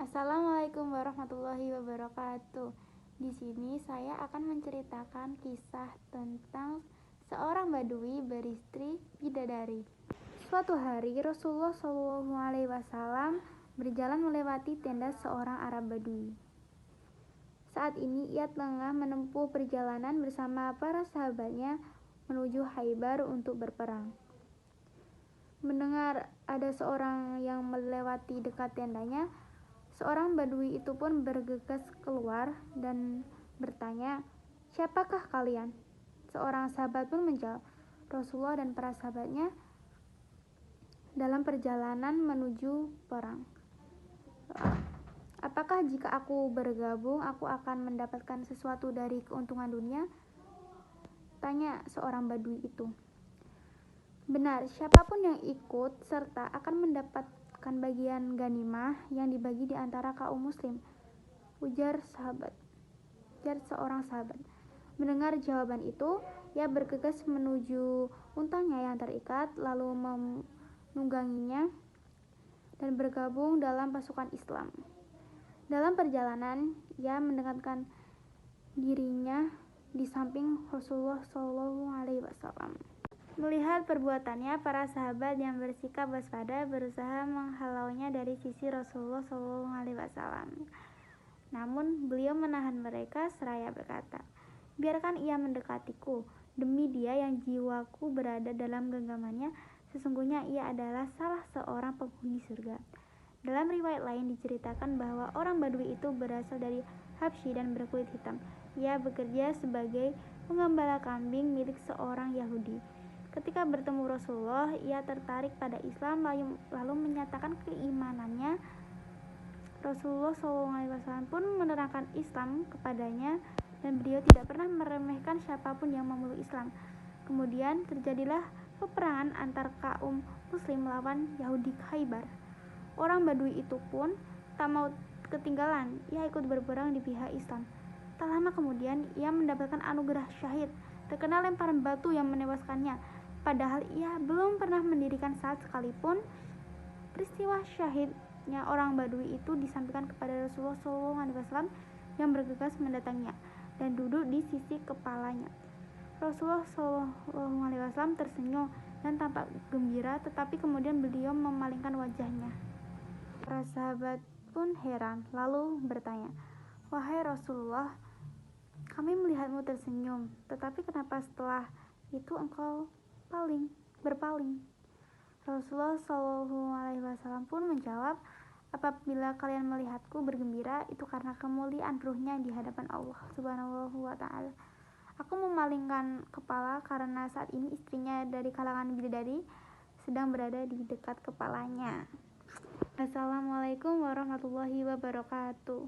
Assalamualaikum warahmatullahi wabarakatuh. Di sini saya akan menceritakan kisah tentang seorang badui beristri bidadari. Suatu hari Rasulullah SAW berjalan melewati tenda seorang Arab Badui. Saat ini ia tengah menempuh perjalanan bersama para sahabatnya menuju Khaybar untuk berperang. Mendengar ada seorang yang melewati dekat tendanya, seorang badui itu pun bergegas keluar dan bertanya, "Siapakah kalian?" Seorang sahabat pun menjawab, "Rasulullah dan para sahabatnya dalam perjalanan menuju perang. Apakah jika aku bergabung, aku akan mendapatkan sesuatu dari keuntungan dunia?" Tanya seorang badui itu. "Benar, siapapun yang ikut serta akan mendapatkan bagian ghanimah yang dibagi di antara kaum muslim," ujar seorang sahabat. Mendengar jawaban itu, ia bergegas menuju untanya yang terikat, lalu menungganginya dan bergabung dalam pasukan Islam. Dalam perjalanan, ia mendekatkan dirinya di samping Rasulullah SAW. Melihat perbuatannya, para sahabat yang bersikap waspada berusaha menghalaunya dari sisi Rasulullah SAW. Namun beliau menahan mereka seraya berkata, "Biarkan ia mendekatiku. Demi dia yang jiwaku berada dalam genggamannya, sesungguhnya ia adalah salah seorang penghuni surga." Dalam riwayat lain diceritakan bahwa orang Badui itu berasal dari Habsyi dan berkulit hitam. Ia bekerja sebagai penggembala kambing milik seorang Yahudi. Ketika bertemu Rasulullah, ia tertarik pada Islam lalu menyatakan keimanannya. Rasulullah SAW pun menerangkan Islam kepadanya dan beliau tidak pernah meremehkan siapapun yang memeluk Islam. Kemudian terjadilah peperangan antar kaum muslim melawan Yahudi Khaybar. Orang Badui itu pun tak mau ketinggalan, ia ikut berperang di pihak Islam. Tak lama kemudian ia mendapatkan anugerah syahid, terkena lemparan batu yang menewaskannya. Padahal ia belum pernah mendirikan salat sekalipun. Peristiwa syahidnya orang Badui itu disampaikan kepada Rasulullah SAW yang bergegas mendatanginya dan duduk di sisi kepalanya. Rasulullah SAW tersenyum dan tampak gembira, tetapi kemudian beliau memalingkan wajahnya. Para sahabat pun heran, lalu bertanya, "Wahai Rasulullah, kami melihatmu tersenyum, tetapi kenapa setelah itu engkau berpaling?" Rasulullah SAW pun menjawab, "Apabila kalian melihatku bergembira, itu karena kemuliaan ruhnya di hadapan Allah Subhanahu wa Ta'ala. Aku memalingkan kepala karena saat ini istrinya dari kalangan bidadari sedang berada di dekat kepalanya." Assalamualaikum warahmatullahi wabarakatuh.